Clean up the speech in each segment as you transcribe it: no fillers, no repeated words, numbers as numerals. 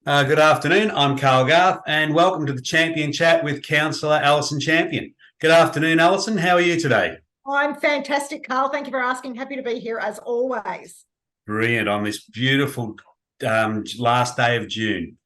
Good afternoon. I'm Carl Garth, and welcome to the Champion Chat with Councillor Alison Champion. Good afternoon, Alison. How are you today? I'm fantastic, Carl. Thank you for asking. Happy to be here as always. Brilliant on this beautiful last day of June.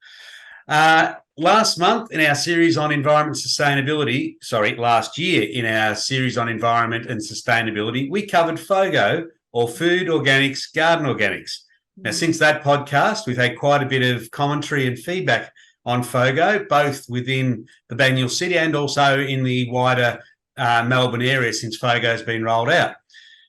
Last month in our series on environment sustainability, last year in our series on environment and sustainability, we covered FOGO, or food organics, garden organics. Now, since that podcast, we've had quite a bit of commentary and feedback on FOGO, both within the Banyule City and also in the wider Melbourne area since FOGO has been rolled out.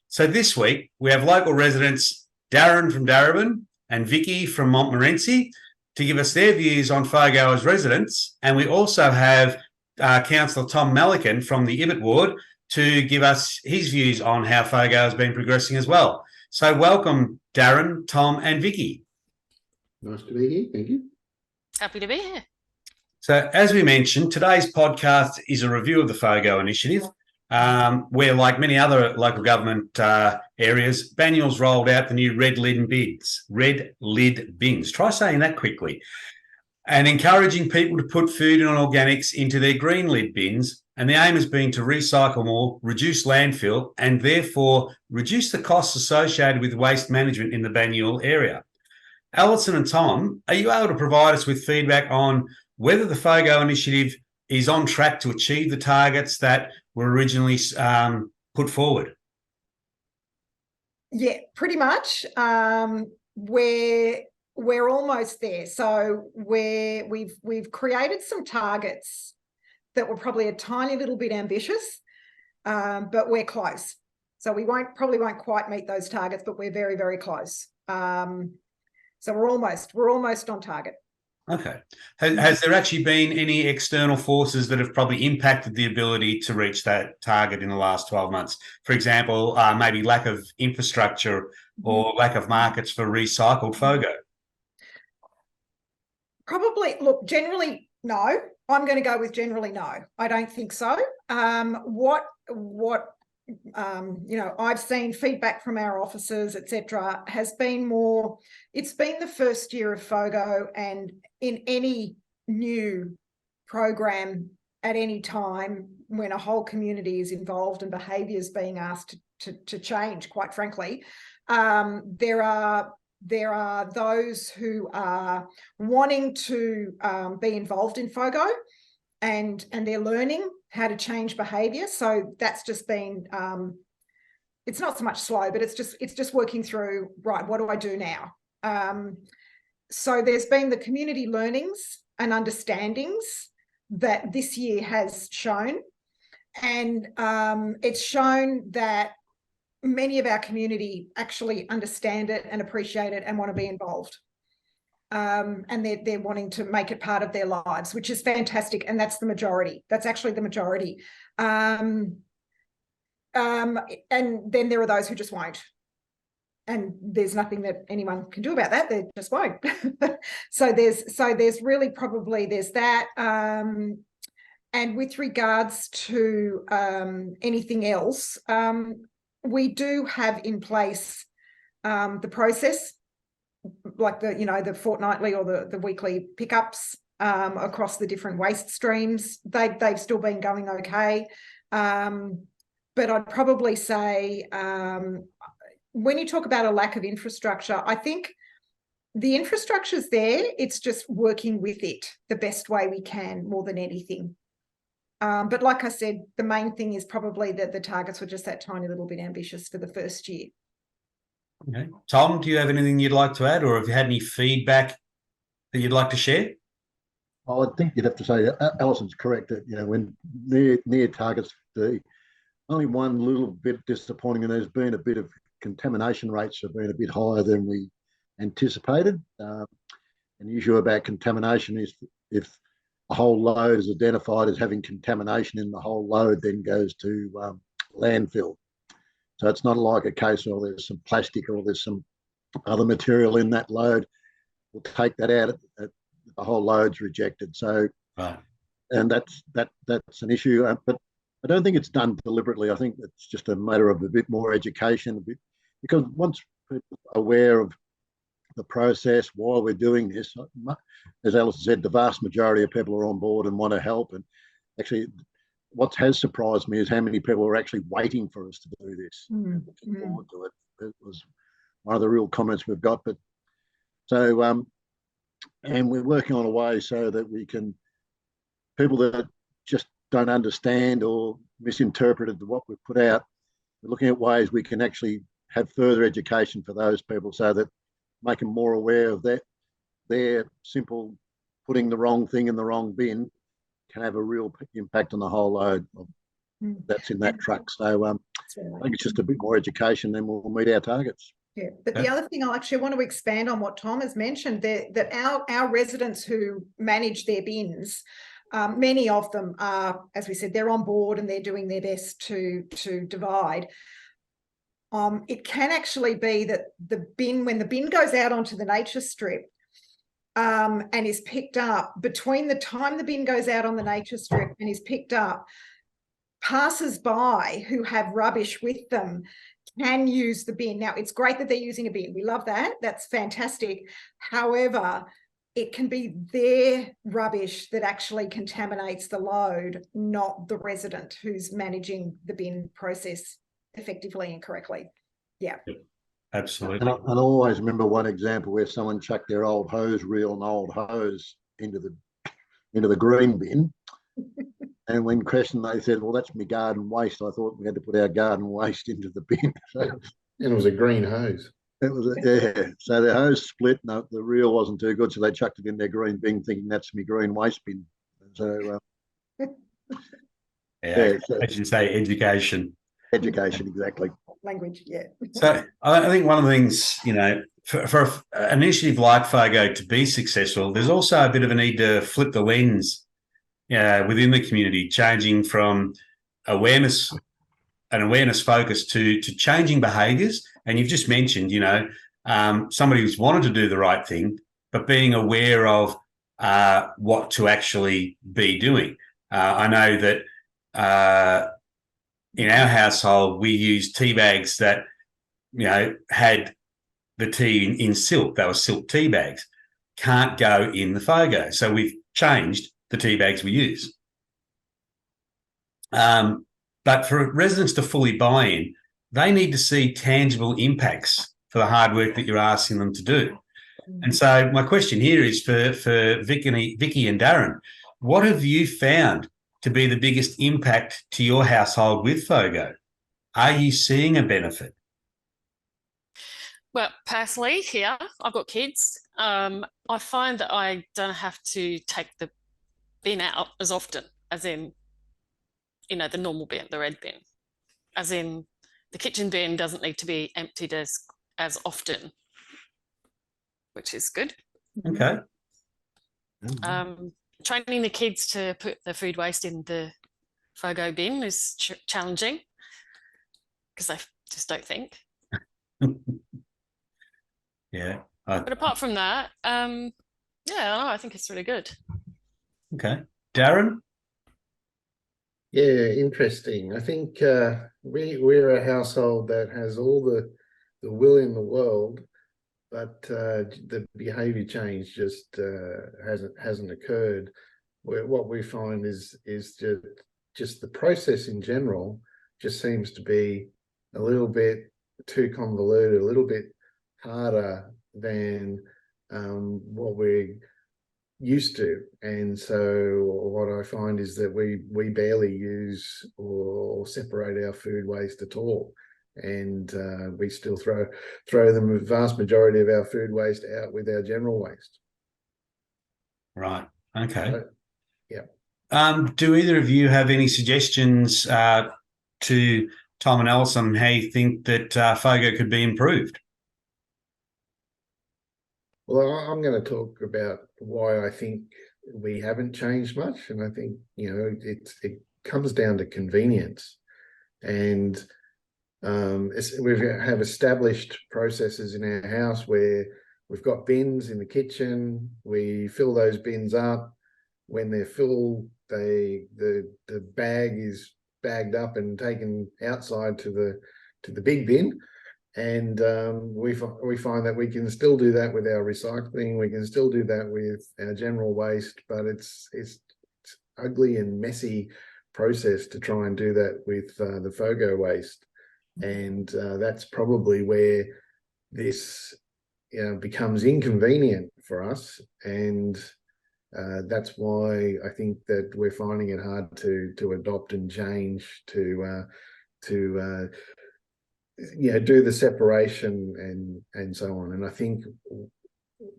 So this week, we have local residents Darren from Darren and Vicky from Montmorency to give us their views on FOGO as residents. And we also have Councillor Tom Melican from the Ibbott ward to give us his views on how FOGO has been progressing as well. So welcome, Darren, Tom and Vicky. Nice to be here. Thank you. Happy to be here. So as we mentioned, today's podcast is a review of the FOGO initiative, where, like many other local government areas, Banyule's rolled out the new red lid bins. Try saying that quickly. And encouraging people to put food and organics into their green lid bins. And the aim has been to recycle more, reduce landfill, and therefore reduce the costs associated with waste management in the Banyule area. Alison and Tom, are you able to provide us with feedback on whether the FOGO initiative is on track to achieve the targets that were originally put forward? Yeah, pretty much. We're almost there. So we've created some targets that were probably a tiny little bit ambitious, but we're close. So we probably won't quite meet those targets, but we're very, very close. So we're almost on target. Okay. Has there actually been any external forces that have probably impacted the ability to reach that target in the last 12 months? For example, maybe lack of infrastructure or lack of markets for recycled FOGO? Probably, look, generally, no. I'm going to go with generally no. I don't think so. I've seen feedback from our officers, etc., has been more, it's been the first year of FOGO, and in any new program at any time when a whole community is involved and behaviour is being asked to change, quite frankly, there are those who are wanting to be involved in FOGO, and they're learning how to change behaviour. So that's just been, it's not so much slow, but it's just working through, right, what do I do now? So there's been the community learnings and understandings that this year has shown. And it's shown that many of our community actually understand it and appreciate it and want to be involved. And they're wanting to make it part of their lives, which is fantastic. And that's the majority. That's actually the majority. And then there are those who just won't. And there's nothing that anyone can do about that. They just won't. So there's really probably there's that. And with regards to anything else, we do have in place the process, like the fortnightly or the weekly pickups across the different waste streams. They've still been going okay. But I'd probably say when you talk about a lack of infrastructure, I think the infrastructure's there. It's just working with it the best way we can more than anything. But like I said, the main thing is probably that the targets were just that tiny little bit ambitious for the first year. Okay. Tom, do you have anything you'd like to add, or have you had any feedback that you'd like to share? I think you'd have to say Alison's correct that, when near targets, the only one little bit disappointing, and there's been a bit of contamination rates have been a bit higher than we anticipated. And the issue about contamination is if a whole load is identified as having contamination in the whole load, then goes to landfill. So it's not like a case where there's some plastic or there's some other material in that load. We'll take that out. The whole load's rejected. So, and that's an issue. But I don't think it's done deliberately. I think it's just a matter of a bit more education, because once people are aware of the process, why we're doing this. As Alison said, the vast majority of people are on board and want to help. And actually, what has surprised me is how many people are actually waiting for us to do this. Looking forward to it. It was one of the real comments we've got. But so, and we're working on a way so that we can, people that just don't understand or misinterpreted what we've put out, we're looking at ways we can actually have further education for those people so that make them more aware of that. Their simple putting the wrong thing in the wrong bin can have a real impact on the whole load that's in that truck. So I think it's just a bit more education, then we'll meet our targets. Yeah, but the other thing I actually want to expand on what Tom has mentioned, that our residents who manage their bins, many of them are, as we said, they're on board and they're doing their best to divide. It can actually be that when the bin goes out onto the nature strip and is picked up, between the time the bin goes out on the nature strip and is picked up, passers-by who have rubbish with them can use the bin. Now, it's great that they're using a bin. We love that. That's fantastic. However, it can be their rubbish that actually contaminates the load, not the resident who's managing the bin process effectively and correctly. Yeah. Absolutely. And I always remember one example where someone chucked their old hose reel and old hose into the green bin. And when questioned, they said, well, that's my garden waste. I thought we had to put our garden waste into the bin. So, and it was a green hose. It was so the hose split and the reel wasn't too good, so they chucked it in their green bin thinking that's my green waste bin. So so, as you say, education. Education, exactly. Language, yeah. So I think one of the things, for an initiative like FOGO to be successful, there's also a bit of a need to flip the lens within the community, changing from an awareness focus to changing behaviours. And you've just mentioned, somebody who's wanted to do the right thing, but being aware of what to actually be doing. I know that in our household, we used tea bags that, had the tea in silk. They were silk tea bags. Can't go in the FOGO. So we've changed the tea bags we use. But for residents to fully buy in, they need to see tangible impacts for the hard work that you're asking them to do. And so my question here is for Vicky and Darren, what have you found to be the biggest impact to your household with FOGO? Are you seeing a benefit? Well, personally, here, I've got kids. I find that I don't have to take the bin out as often, as in, the normal bin, the red bin. As in, the kitchen bin doesn't need to be emptied as often, which is good. Okay. Training the kids to put the food waste in the FOGO bin is challenging because they just don't think. Yeah. But apart from that, I think it's really good. Okay. Darren? Yeah, interesting. I think we're a household that has all the will in the world, but the behaviour change just hasn't occurred. What we find is just the process in general just seems to be a little bit too convoluted, a little bit harder than what we're used to. And so what I find is that we barely use or separate our food waste at all. And we still throw the vast majority of our food waste out with our general waste. Right. Okay. So, yeah. Do either of you have any suggestions to Tom and Alison how you think that FOGO could be improved? Well, I'm going to talk about why I think we haven't changed much. And I think, it comes down to convenience. And we have established processes in our house where we've got bins in the kitchen. We fill those bins up. When they're full, the bag is bagged up and taken outside to the big bin. And we find that we can still do that with our recycling. We can still do that with our general waste, but it's ugly and messy process to try and do that with the FOGO waste. And that's probably where this becomes inconvenient for us. And that's why I think that we're finding it hard to adopt and change to do the separation and so on. And I think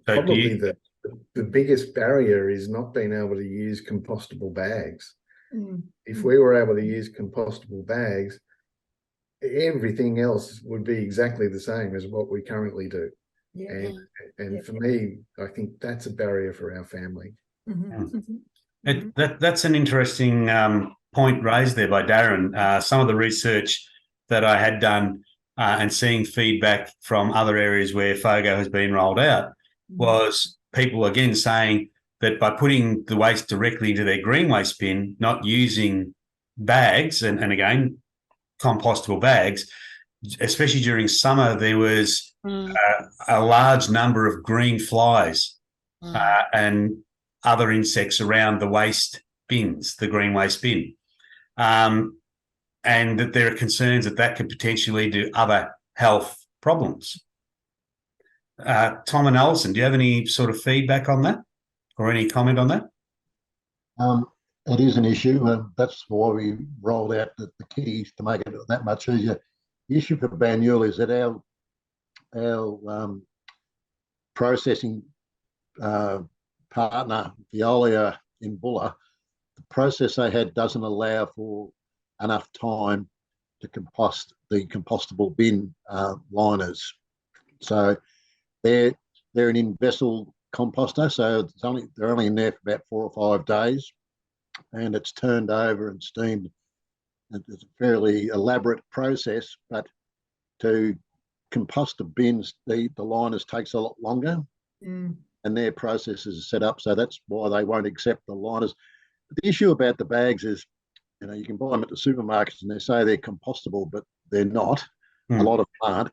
probably the biggest barrier is not being able to use compostable bags. If we were able to use compostable bags, everything else would be exactly the same as what we currently do. Yeah. And for me, I think that's a barrier for our family. That's an interesting point raised there by Darren. Some of the research that I had done and seeing feedback from other areas where FOGO has been rolled out was people again saying that by putting the waste directly into their green waste bin, not using bags, and again, compostable bags, especially during summer, there was a large number of green flies and other insects around the waste bins, the green waste bin. And that there are concerns that could potentially lead to other health problems. Tom and Alison, do you have any sort of feedback on that or any comment on that? It is an issue. That's why we rolled out the kitties to make it that much easier. The issue for Banyule is that our processing partner, Veolia in Bulla, the process they had doesn't allow for enough time to compost the compostable bin liners. So they're an in-vessel composter, so they're only in there for about 4 or 5 days, and it's turned over and steamed. It's a fairly elaborate process, but to compost the bins, the liners takes a lot longer, and their process is set up, so that's why they won't accept the liners. But the issue about the bags is, you can buy them at the supermarkets and they say they're compostable, but they're not. A lot of them aren't.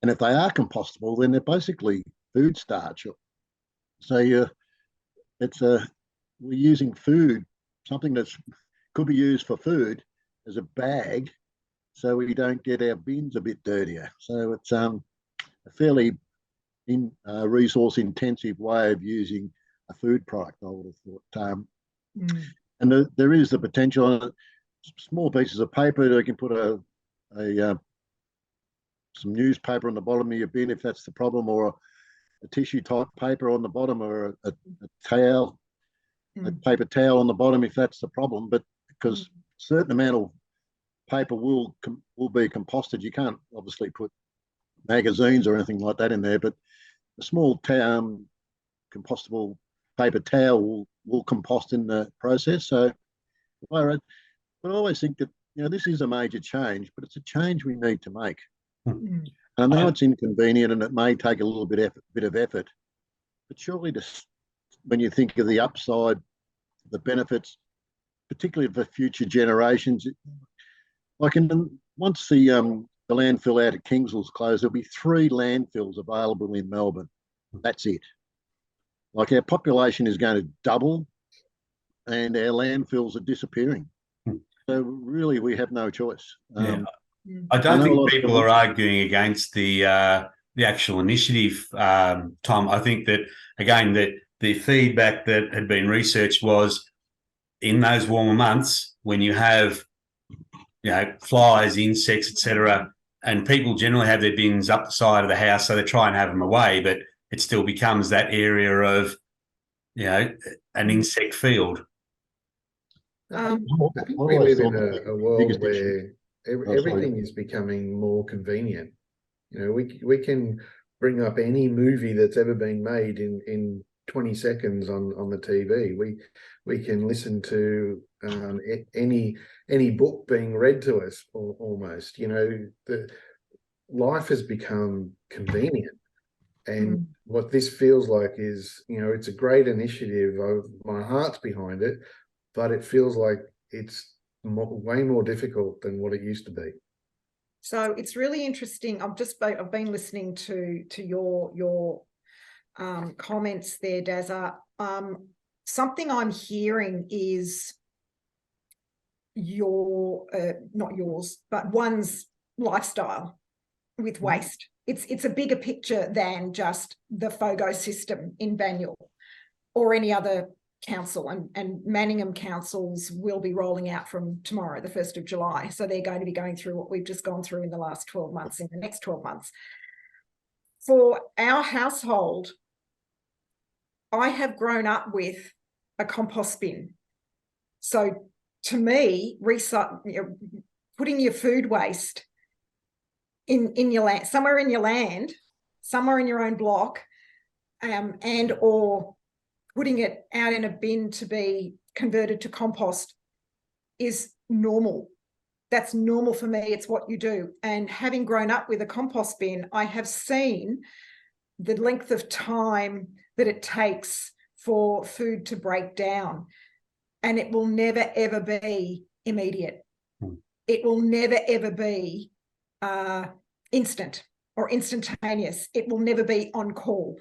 And if they are compostable, then they're basically food starch. So we're using food, something that could be used for food, as a bag, so we don't get our bins a bit dirtier. So it's a fairly resource-intensive way of using a food product, I would have thought. And there is the potential on it. Small pieces of paper, they can put some newspaper on the bottom of your bin if that's the problem, or a tissue type paper on the bottom, or a towel, a paper towel on the bottom if that's the problem. But because a certain amount of paper will be composted, you can't obviously put magazines or anything like that in there, but a small compostable paper towel will compost in the process. So but I always think that this is a major change, but it's a change we need to make. And I know it's inconvenient and it may take a little bit of effort, but surely when you think of the upside, the benefits, particularly for future generations, like once the landfill out at Kingswell's closed, there'll be 3 landfills available in Melbourne. That's it. Like, our population is going to double and our landfills are disappearing. So really, we have no choice. I don't think people are arguing against the actual initiative, Tom. I think that, again, the feedback that had been researched was in those warmer months when you have flies, insects, etc., and people generally have their bins up the side of the house, so they try and have them away, but it still becomes that area of an insect field. I think we live in a world where everything is becoming more convenient. We can bring up any movie that's ever been made in 20 seconds on the TV. We can listen to any book being read to us almost. The life has become convenient. And what this feels like is, it's a great initiative. My heart's behind it, but it feels like it's way more difficult than what it used to be. So it's really interesting. I've been listening to your comments there, Dazza. Something I'm hearing is not yours, but one's lifestyle with waste. It's a bigger picture than just the FOGO system in Banyule or any other council, and Manningham councils will be rolling out from tomorrow, the 1st of July. So they're going to be going through what we've just gone through in the last 12 months, in the next 12 months. For our household, I have grown up with a compost bin. So to me, putting your food waste in your land, somewhere in your land, somewhere in your own block, and or putting it out in a bin to be converted to compost is normal. That's normal for me. It's what you do. And having grown up with a compost bin, I have seen the length of time that it takes for food to break down. And it will never, ever be immediate. It will never, ever be instant or instantaneous. It will never be on call.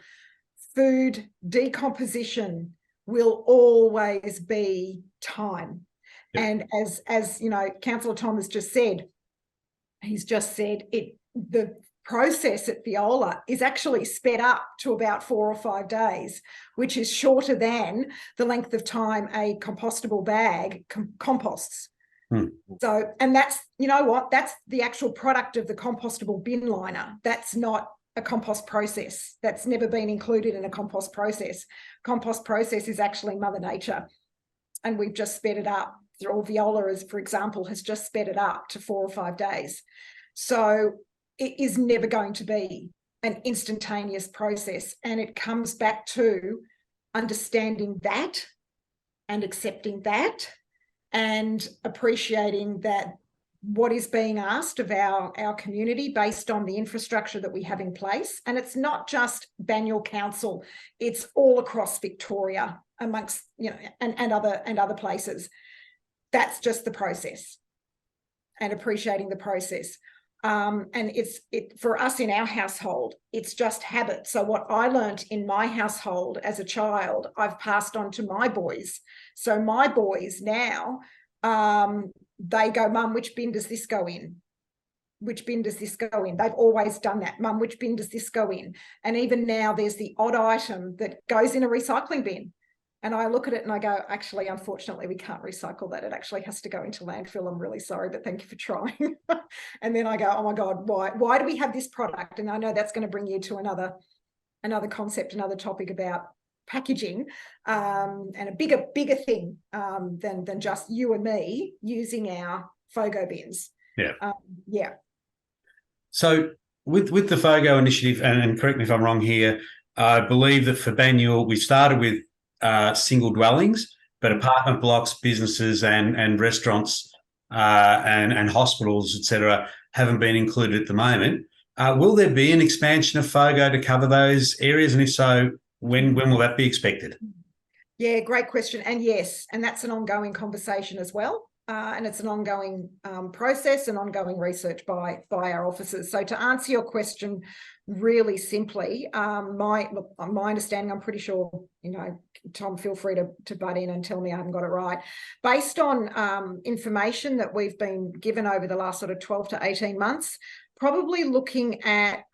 Food decomposition will always be time. Yep. And as you know, Councillor Tom has just said, the process at Viola is actually sped up to about 4 or 5 days, which is shorter than the length of time a compostable bag composts. So, and that's, you know what, that's the actual product of the compostable bin liner. That's not a compost process. That's never been included in a compost process. Compost process is actually Mother Nature, and we've just sped it up. Or Viola, as for example, has just sped it up to 4 or 5 days. So it is never going to be an instantaneous process, and it comes back to understanding that and accepting that and appreciating that what is being asked of our community based on the infrastructure that we have in place. And it's not just Banyule Council, it's all across Victoria amongst, you know, and other places. That's just the process, and appreciating the process. And for us in our household, it's just habit. So what I learned in my household as a child, I've passed on to my boys. So my boys now, they go, Mum, which bin does this go in? Which bin does this go in? They've always done that. Mum, which bin does this go in? And even now there's the odd item that goes in a recycling bin. And I look at it and I go, actually, unfortunately, we can't recycle that. It actually has to go into landfill. I'm really sorry, but thank you for trying. And then I go, oh my God, why do we have this product? And I know that's going to bring you to another concept, another topic about packaging, and a bigger thing than just you and me using our FOGO bins. Yeah. Yeah. So with the FOGO initiative, and correct me if I'm wrong here, I believe that for Banyule, we started with single dwellings, but apartment blocks, businesses and restaurants and hospitals, etc., haven't been included at the moment. Will there be an expansion of FOGO to cover those areas? And if so, when will that be expected? Yeah, great question. And yes, and that's an ongoing conversation as well. And it's an ongoing process and ongoing research by our officers. So to answer your question really simply, my understanding, I'm pretty sure, you know, Tom, feel free to butt in and tell me I haven't got it right. Based on information that we've been given over the last sort of 12 to 18 months, probably looking at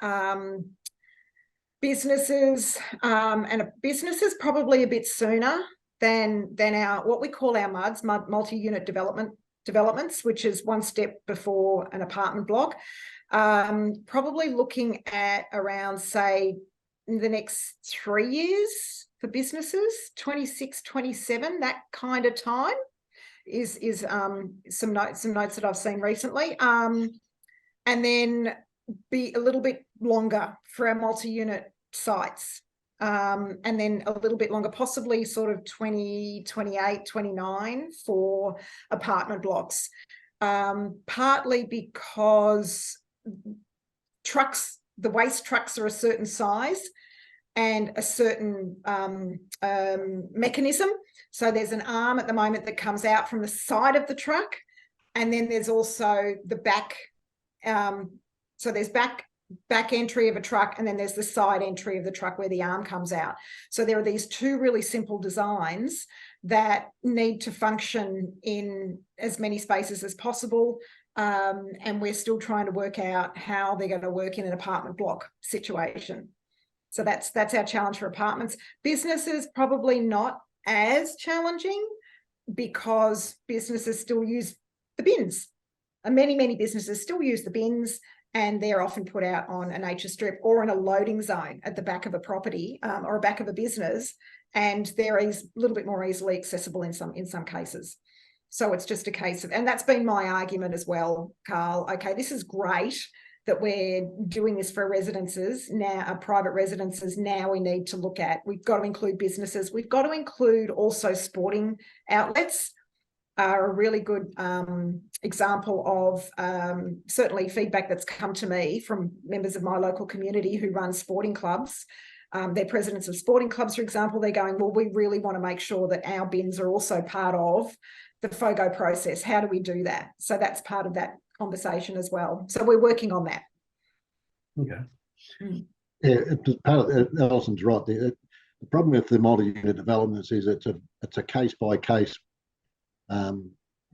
businesses, and businesses probably a bit sooner than our what we call our MUDs, multi-unit developments, which is one step before an apartment block. Probably looking at around, say, in the next 3 years for businesses, 26, 27, that kind of time is some notes that I've seen recently. And then be a little bit longer for our multi-unit sites. And then a little bit longer, possibly sort of 2028, 29 for apartment blocks. Partly because trucks, the waste trucks are a certain size and a certain mechanism. So there's an arm at the moment that comes out from the side of the truck, and then there's also the back So there's back entry of a truck, and then there's the side entry of the truck where the arm comes out. So there are these two really simple designs that need to function in as many spaces as possible. And we're still trying to work out how they're going to work in an apartment block situation. So that's our challenge for apartments. Businesses probably not as challenging, because businesses still use the bins. And many businesses still use the bins, and they're often put out on a nature strip or in a loading zone at the back of a property, or a back of a business, and they're a little bit more easily accessible in some cases. So it's just a case of, and that's been my argument as well, Carl. Okay, this is great that we're doing this for residences now, private residences. Now we need to look at, we've got to include businesses. We've got to include also sporting outlets. Are a really good example of certainly feedback that's come to me from members of my local community who run sporting clubs. They're presidents of sporting clubs, for example. They're going, well, we really want to make sure that our bins are also part of the FOGO process. How do we do that? So that's part of that conversation as well. So we're working on that. Okay. Yeah, part of Alison's right. The problem with the multi-unit developments is it's a case-by-case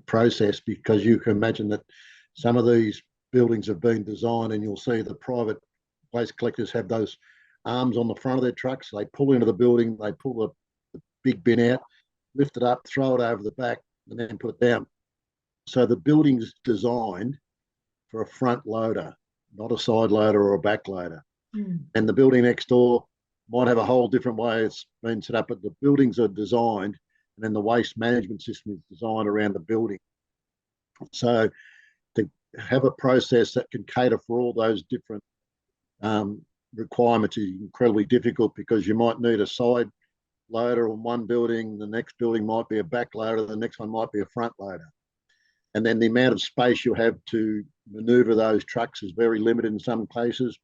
process, because you can imagine that some of these buildings have been designed, and you'll see the private waste collectors have those arms on the front of their trucks. They pull into the building, they pull the big bin out, lift it up, throw it over the back, and then put it down. So the building's designed for a front loader, not a side loader or a back loader. And the building next door might have a whole different way it's been set up, but the buildings are designed, and then the waste management system is designed around the building. So to have a process that can cater for all those different requirements is incredibly difficult, because you might need a side loader on one building, the next building might be a back loader, the next one might be a front loader. And then the amount of space you have to maneuver those trucks is very limited in some cases.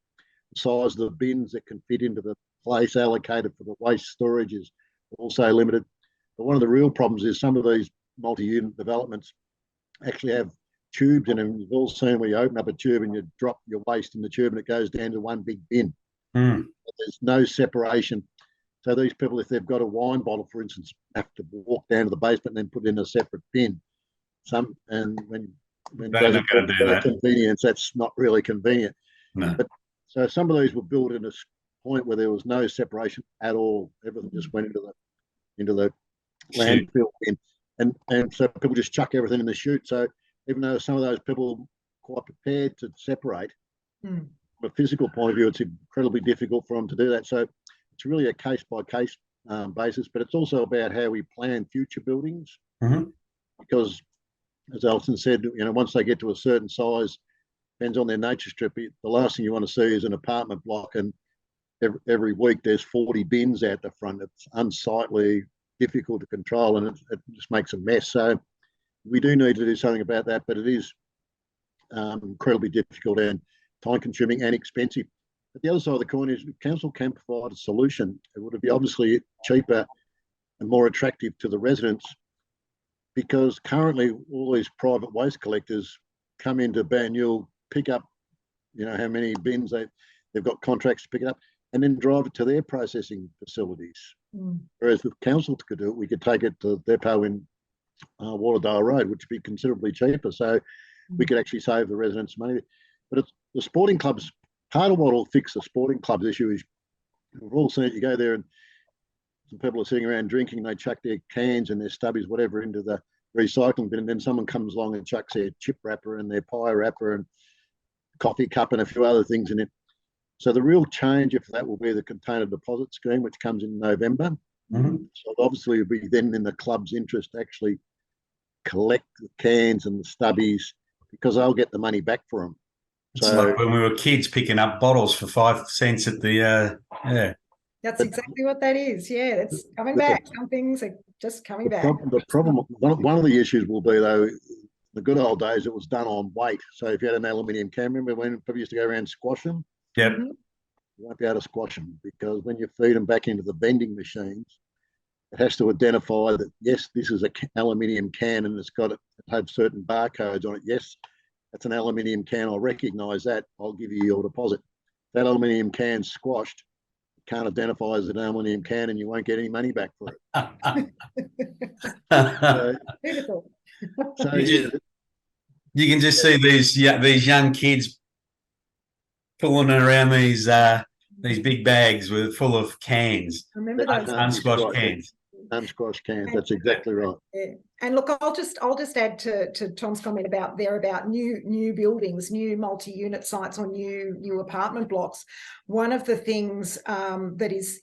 The size of the bins that can fit into the place allocated for the waste storage is also limited. But one of the real problems is some of these multi-unit developments actually have tubes in them. You've all seen where you open up a tube and you drop your waste in the tube and it goes down to one big bin. There's no separation. So these people, if they've got a wine bottle, for instance, have to walk down to the basement and then put it in a separate bin. When They're not going to do that. Convenience, that's not really convenient. No. But so some of these were built at a point where there was no separation at all. Everything just went into the landfill bin, and so people just chuck everything in the chute. So even though some of those people are quite prepared to separate, from a physical point of view, it's incredibly difficult for them to do that. So it's really a case-by-case basis, but it's also about how we plan future buildings, because, as Alison said, once they get to a certain size, depends on their nature strip. The last thing you want to see is an apartment block, and every week there's 40 bins out the front. It's unsightly, difficult to control, and it just makes a mess. So we do need to do something about that, but it is incredibly difficult and time-consuming and expensive. But the other side of the coin is council can provide a solution. It would be obviously cheaper and more attractive to the residents, because currently all these private waste collectors come into Banyule, pick up, how many bins they've got contracts to pick it up, and then drive it to their processing facilities. Whereas if council could do it, we could take it to the depot in Waterdale Road, which would be considerably cheaper. So we could actually save the residents money. But it's the sporting clubs. Part of what will fix the sporting clubs issue is, we've all seen it, you go there and some people are sitting around drinking, they chuck their cans and their stubbies, whatever, into the recycling bin, and then someone comes along and chucks their chip wrapper and their pie wrapper and coffee cup and a few other things in it. So the real change for that will be the container deposit scheme, which comes in November. So obviously it'll be then in the club's interest to actually collect the cans and the stubbies, because they'll get the money back for them. It's like when we were kids picking up bottles for 5 cents at the That's exactly what that is. Yeah, that's coming back. Some things are just coming back. The problem, one of the issues will be, though, the good old days, it was done on weight. So if you had an aluminium can, remember when people used to go around and squash them? Yep. You won't be able to squash them, because when you feed them back into the vending machines, it has to identify that, yes, this is an aluminium can and it's got to have certain barcodes on it. Yes, that's an aluminium can. I'll recognise that. I'll give you your deposit. That aluminium can's squashed. Can't identify as an aluminium can, and you won't get any money back for it. Beautiful. So you can just see these young kids pulling around these big bags full of cans, Remember those unsquashed cans. Unsquashed cans. That's exactly right. Yeah. And look, I'll just add to Tom's comment about new buildings, new multi-unit sites, or new apartment blocks. One of the things that is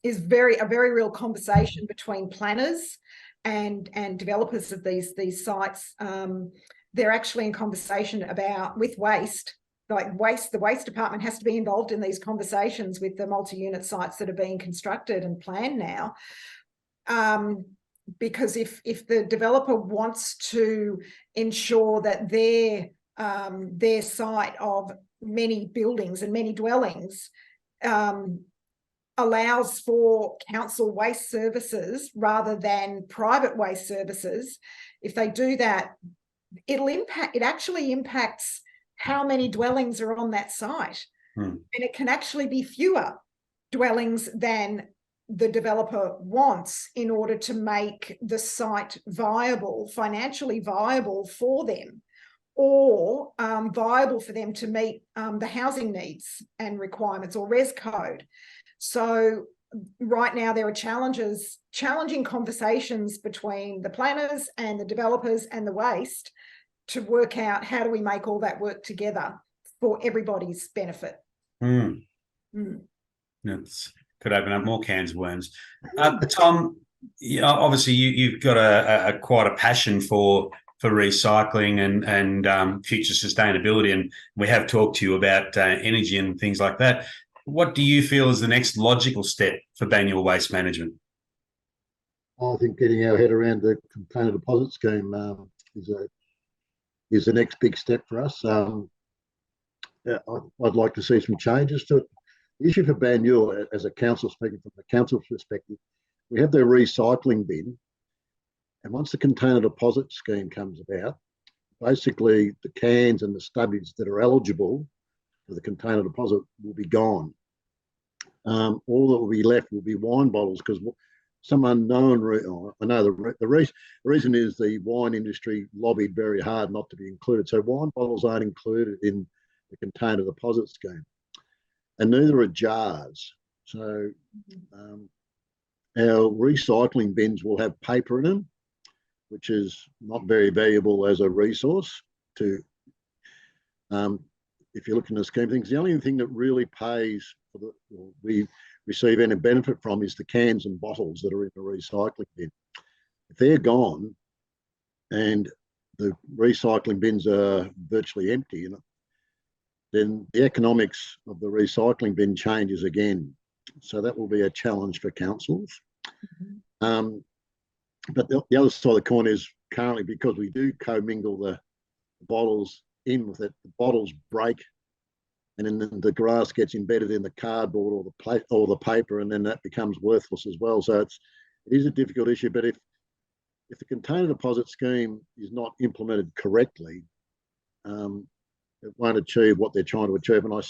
a very real conversation between planners and developers of these sites. They're actually in conversation about with waste. The waste department has to be involved in these conversations with the multi-unit sites that are being constructed and planned now. Because if the developer wants to ensure that their site of many buildings and many dwellings allows for council waste services rather than private waste services, if they do that, it actually impacts how many dwellings are on that site. And it can actually be fewer dwellings than the developer wants in order to make the site viable, financially viable for them, or viable for them to meet the housing needs and requirements or res code. So right now there are challenging conversations between the planners and the developers and the waste to work out how do we make all that work together for everybody's benefit. That's could open up more cans of worms. Tom, obviously you've got quite a passion for recycling and future sustainability, and we have talked to you about energy and things like that. What do you feel is the next logical step for Banyule Waste Management? I think getting our head around the container deposit scheme is the next big step for us. I'd like to see some changes to it. The issue for Banyule, as a council, speaking from the council's perspective, we have the recycling bin, and once the container deposit scheme comes about, basically the cans and the stubbies that are eligible for the container deposit will be gone. All that will be left will be wine bottles, because some unknown I know the reason is the wine industry lobbied very hard not to be included. So wine bottles aren't included in the container deposit scheme, and neither are jars. So our recycling bins will have paper in them, which is not very valuable as a resource to if you're looking at the scheme of things. The only thing that really pays for we receive any benefit from is the cans and bottles that are in the recycling bin. If they're gone and the recycling bins are virtually empty, then the economics of the recycling bin changes again. So that will be a challenge for councils. But the other side of the coin is currently, because we do commingle the bottles in with it, the bottles break, and then the grass gets embedded in the cardboard or the paper, and then that becomes worthless as well. So it is a difficult issue. But if the container deposit scheme is not implemented correctly, it won't achieve what they're trying to achieve. And I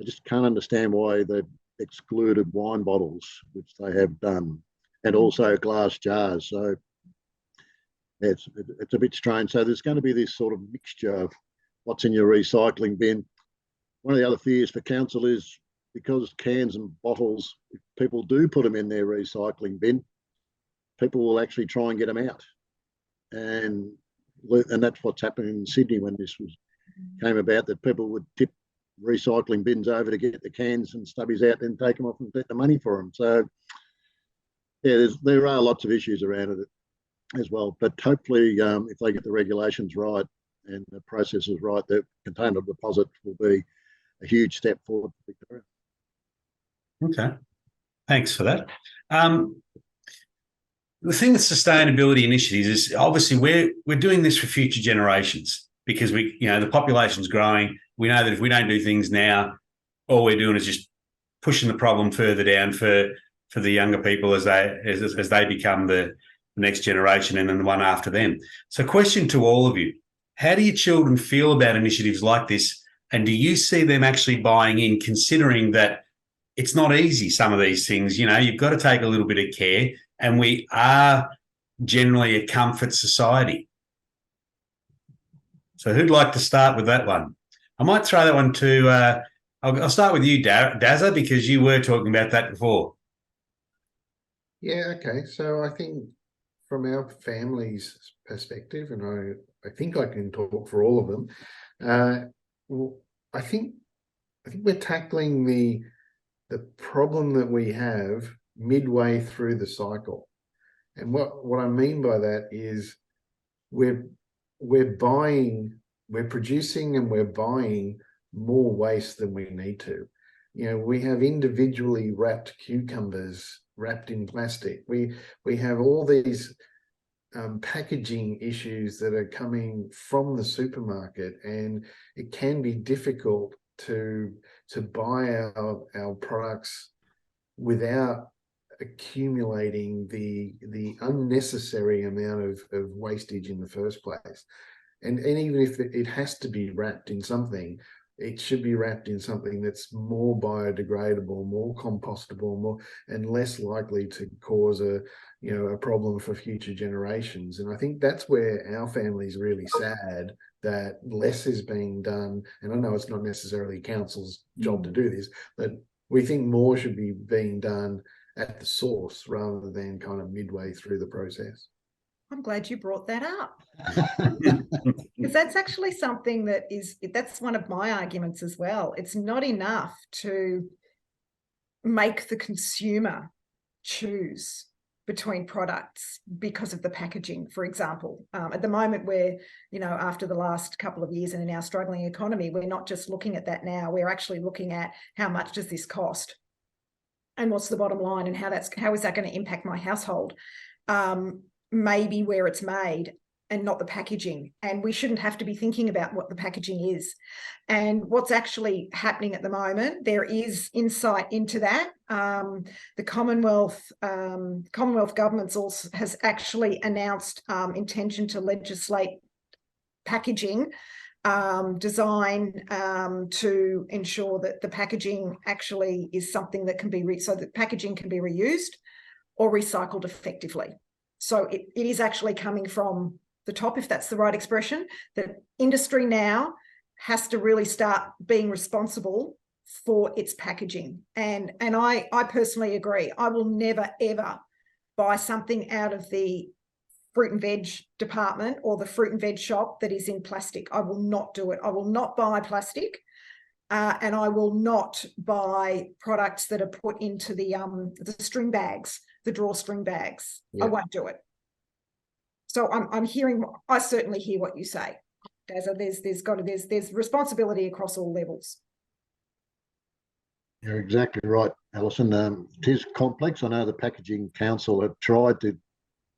just can't understand why they've excluded wine bottles, which they have done, and also glass jars. So it's a bit strange. So there's going to be this sort of mixture of what's in your recycling bin. One of the other fears for council is, because cans and bottles, if people do put them in their recycling bin, people will actually try and get them out. And that's what's happening in Sydney when this came about, that people would tip recycling bins over to get the cans and stubbies out, then take them off and get the money for them. So yeah, there are lots of issues around it as well. But hopefully, if they get the regulations right and the processes right, the container deposit will be a huge step forward for Victoria. Okay, thanks for that. The thing with sustainability initiatives is obviously we're doing this for future generations, because the population's growing. We know that if we don't do things now, all we're doing is just pushing the problem further down for the younger people as they become the next generation and then the one after them. So question to all of you, How do your children feel about initiatives like this? And do you see them actually buying in, considering that it's not easy, some of these things? You know, you've got to take a little bit of care, and we are generally a comfort society. So who'd like to start with that one? I might throw that one to, I'll start with you, Dazza, because you were talking about that before. Yeah, okay. So I think from our family's perspective, and I think I can talk for all of them, well, I think we're tackling the problem that we have midway through the cycle. And what I mean by that is we're producing and we're buying more waste than we need to. You know, we have individually wrapped cucumbers wrapped in plastic. We have all these packaging issues that are coming from the supermarket, and it can be difficult to buy our products without accumulating the unnecessary amount of wastage in the first place. And even if it has to be wrapped in something, it should be wrapped in something that's more biodegradable, more compostable, and less likely to cause a problem for future generations. And I think that's where our family's really sad that less is being done. And I know it's not necessarily council's job to do this, but we think more should be being done at the source rather than kind of midway through the process. I'm glad you brought that up. Because that's actually something that's one of my arguments as well. It's not enough to make the consumer choose between products because of the packaging, for example. At the moment, we're, after the last couple of years and in our struggling economy, we're not just looking at that now, we're actually looking at how much does this cost and what's the bottom line and how is that going to impact my household? Maybe where it's made and not the packaging. And we shouldn't have to be thinking about what the packaging is. And what's actually happening at the moment, there is insight into that. The Commonwealth government also has actually announced intention to legislate packaging design to ensure that the packaging actually is something that can be so that packaging can be reused or recycled effectively. So it is actually coming from the top, if that's the right expression, that industry now has to really start being responsible for its packaging. And I personally agree. I will never, ever buy something out of the fruit and veg department or the fruit and veg shop that is in plastic. I will not do it. I will not buy plastic. And I will not buy products that are put into the string bags, the drawstring bags. Yeah. I won't do it. So I certainly hear what you say, Dazza. There's responsibility across all levels. You're exactly right, Alison. It is complex. I know the Packaging Council have tried to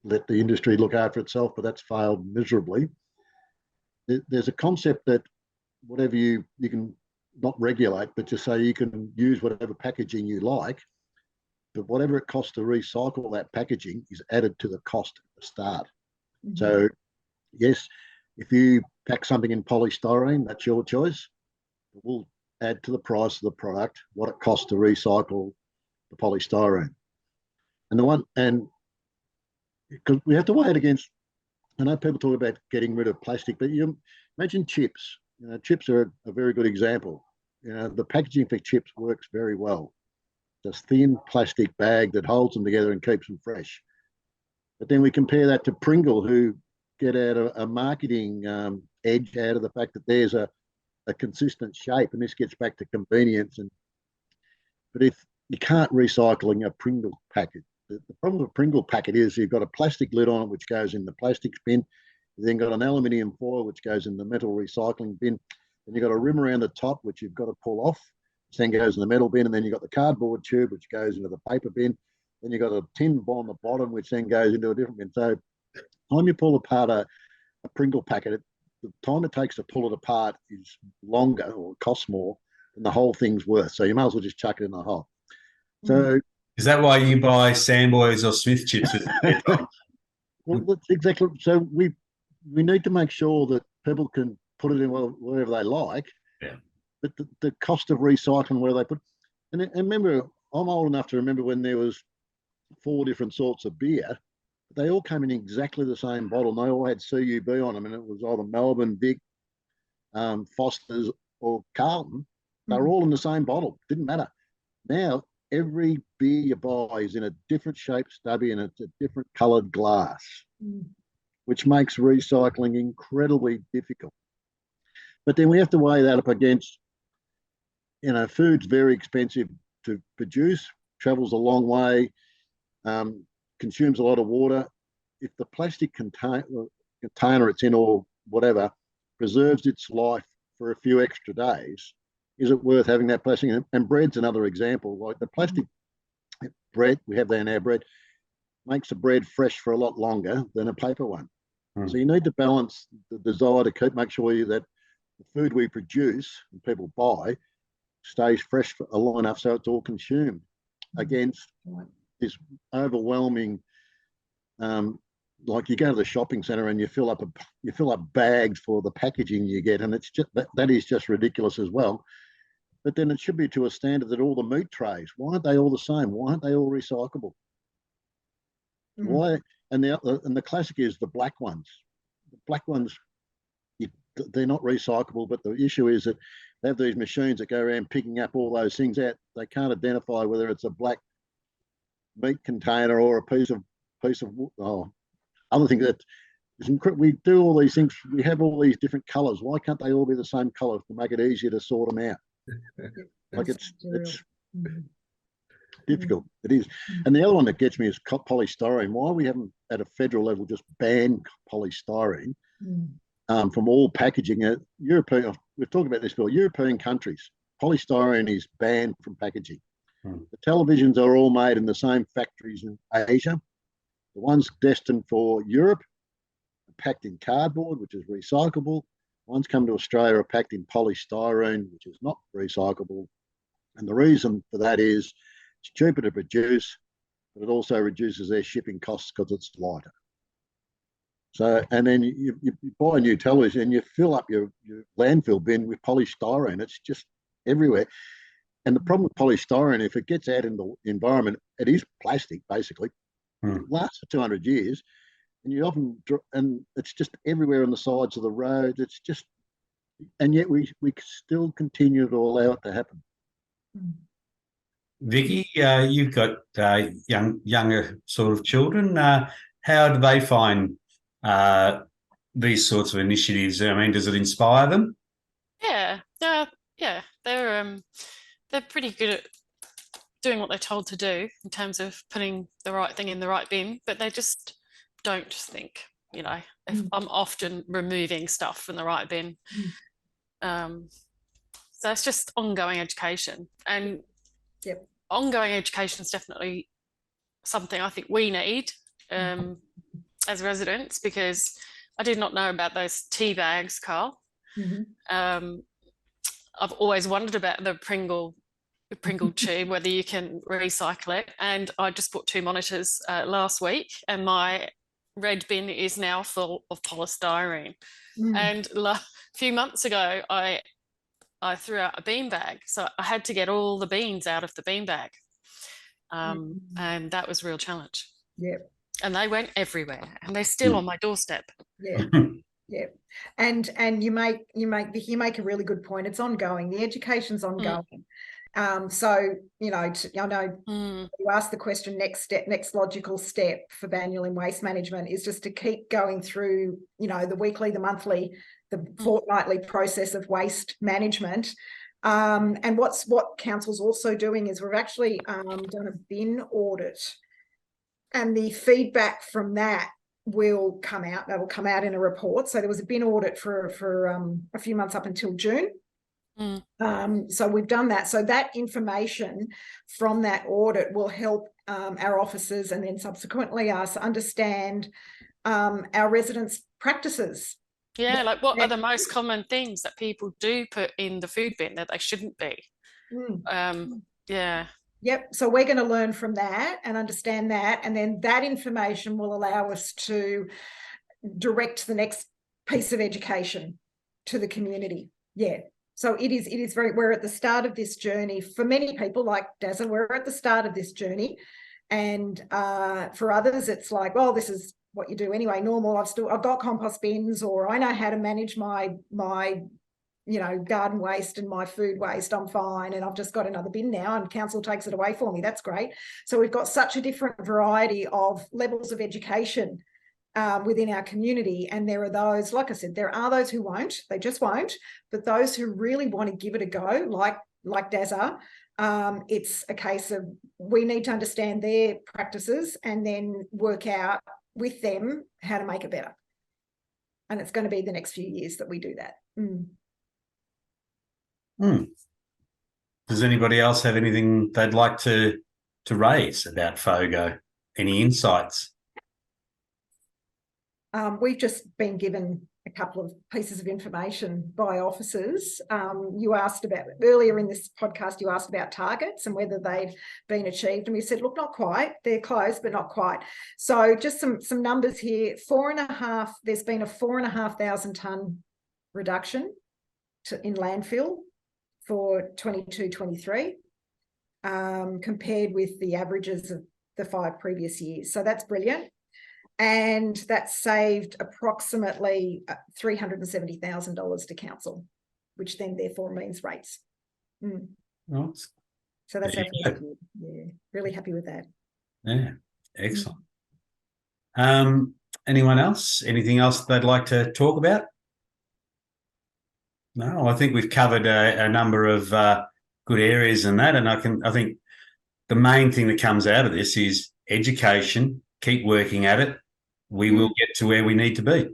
let the industry look after itself, but that's failed miserably. There's a concept that whatever you can not regulate, but just say you can use whatever packaging you like, but whatever it costs to recycle that packaging is added to the cost at the start. Mm-hmm. So, yes, if you pack something in polystyrene, that's your choice. We'll add to the price of the product what it costs to recycle the polystyrene. And because we have to weigh it against, I know people talk about getting rid of plastic, but you imagine chips. Chips are a very good example. The packaging for chips works very well. It's a thin plastic bag that holds them together and keeps them fresh. But then we compare that to Pringle, who get out a marketing edge out of the fact that there's a consistent shape, and this gets back to convenience. But if you can't recycling a Pringle packet, the problem with a Pringle packet is you've got a plastic lid on it, which goes in the plastics bin. You've then got an aluminium foil, which goes in the metal recycling bin. Then you've got a rim around the top, which you've got to pull off, which then goes in the metal bin. And then you've got the cardboard tube, which goes into the paper bin. Then you've got a tin on the bottom, which then goes into a different bin. So the time you pull apart a Pringle packet, the time it takes to pull it apart is longer or costs more than the whole thing's worth. So you might as well just chuck it in the hole. So is that why you buy Sandboys or Smith chips? Well, that's exactly. So we need to make sure that people can put it in wherever they like. Yeah. But the cost of recycling, where they put, and remember, I'm old enough to remember when there was 4 different sorts of beer. They all came in exactly the same bottle, and they all had CUB on them, and it was either Melbourne, Vic, Foster's, or Carlton. They were all in the same bottle. Didn't matter. Now every beer you buy is in a different shaped stubby and it's a different coloured glass, which makes recycling incredibly difficult. But then we have to weigh that up against, food's very expensive to produce, travels a long way, consumes a lot of water. If the plastic container it's in or whatever preserves its life for a few extra days, is it worth having that plastic? And bread's another example. Like the plastic bread, we have that in our bread, makes the bread fresh for a lot longer than a paper one. So you need to balance the desire to make sure that the food we produce and people buy stays fresh for long enough so it's all consumed against this overwhelming, like you go to the shopping centre and you fill up bags for the packaging you get, and it's just that is just ridiculous as well. But then it should be to a standard that all the meat trays, why aren't they all the same? Why aren't they all recyclable? Why? And the classic is the black ones. The black ones, they're not recyclable, but the issue is that they have these machines that go around picking up all those things out. They can't identify whether it's a black meat container or a piece of other things. That is incredible. We do all these things. We have all these different colours. Why can't they all be the same colour to make it easier to sort them out? Like it's difficult. It is. And the other one that gets me is polystyrene. Why we haven't at a federal level just banned polystyrene from all packaging? European, we've talked about this before. European countries, polystyrene is banned from packaging. The televisions are all made in the same factories in Asia. The ones destined for Europe are packed in cardboard, which is recyclable. Ones come to Australia are packed in polystyrene, which is not recyclable. And the reason for that is it's cheaper to produce, but it also reduces their shipping costs because it's lighter. So, and then you buy a new television and you fill up your landfill bin with polystyrene. It's just everywhere. And the problem with polystyrene, if it gets out in the environment, it is plastic, basically. It lasts for 200 years. And it's just everywhere on the sides of the road. It's just, and yet we still continue to allow it to happen. Vicky, you've got younger sort of children. How do they find these sorts of initiatives? I mean, does it inspire them? Yeah, they're pretty good at doing what they're told to do in terms of putting the right thing in the right bin, but they just don't think, if I'm often removing stuff from the right bin. So it's just ongoing education, and ongoing education is definitely something I think we need as residents, because I did not know about those tea bags, Carl. I've always wondered about the Pringle tube, whether you can recycle it. And I just bought 2 monitors last week, and my red bin is now full of polystyrene. And a few months ago, I threw out a bean bag, so I had to get all the beans out of the bean bag, and that was a real challenge. And they went everywhere, and they're still on my doorstep. And you make a really good point. It's ongoing. The education's ongoing. So I know you asked the question, next logical step for Banyule waste management is just to keep going through the weekly, the monthly, the fortnightly process of waste management. And what council's also doing is we've actually done a bin audit, and the feedback from that will come out. That will come out in a report. So there was a bin audit for a few months up until June. So we've done that. So that information from that audit will help our officers, and then subsequently us, understand our residents' practices. Yeah, like what are the most common things that people do put in the food bin that they shouldn't be? So we're going to learn from that and understand that, and then that information will allow us to direct the next piece of education to the community. Yeah. So it is we're at the start of this journey. For many people like Dazza, we're at the start of this journey. And for others, it's like, well, this is what you do anyway, normal. I've got compost bins, or I know how to manage my garden waste and my food waste. I'm fine. And I've just got another bin now and council takes it away for me. That's great. So we've got such a different variety of levels of education within our community. And there are those, like I said, there are those who won't, they just won't, but those who really want to give it a go, like Dazza, it's a case of we need to understand their practices and then work out with them how to make it better. And it's going to be the next few years that we do that. Does anybody else have anything they'd like to raise about FOGO? Any insights? We've just been given a couple of pieces of information by officers. You asked about earlier in this podcast, you asked about targets and whether they've been achieved. And we said, look, not quite. They're close, but not quite. So just some numbers here. There's been a 4,500 tonne reduction in landfill for 22-23, compared with the averages of the 5 previous years. So that's brilliant. And that saved approximately $370,000 to council, which then therefore means rates. Well, so that's yeah, really happy with that. Yeah, excellent. Anyone else? Anything else they'd like to talk about? No, I think we've covered a number of good areas in that, and I think the main thing that comes out of this is education. Keep working at it. We will get to where we need to be.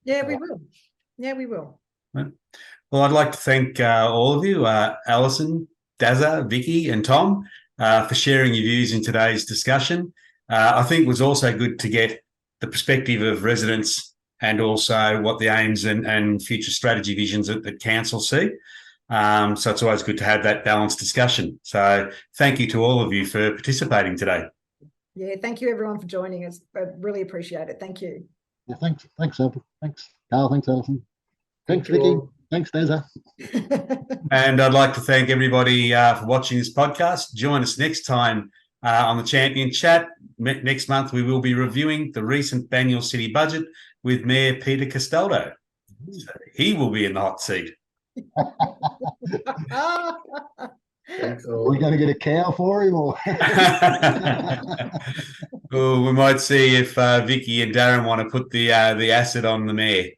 Yeah, we will. Yeah, we will. Well, I'd like to thank all of you, Alison, Dazza, Vicky, and Tom, for sharing your views in today's discussion. I think it was also good to get the perspective of residents and also what the aims and future strategy visions that council see. So it's always good to have that balanced discussion. So thank you to all of you for participating today. Yeah, thank you everyone for joining us. I really appreciate it. Thank you. Yeah, thanks, Albert. Thanks, Carl. Thanks, Alison. Thanks, Vicky. Thanks, Dazza. And I'd like to thank everybody for watching this podcast. Join us next time on the Champion Chat. Next month, we will be reviewing the recent Banyule City budget with Mayor Peter Castaldo. So he will be in the hot seat. Are we going to get a cow for him? Or Well, we might see if Vicky and Darren want to put the acid on the mayor.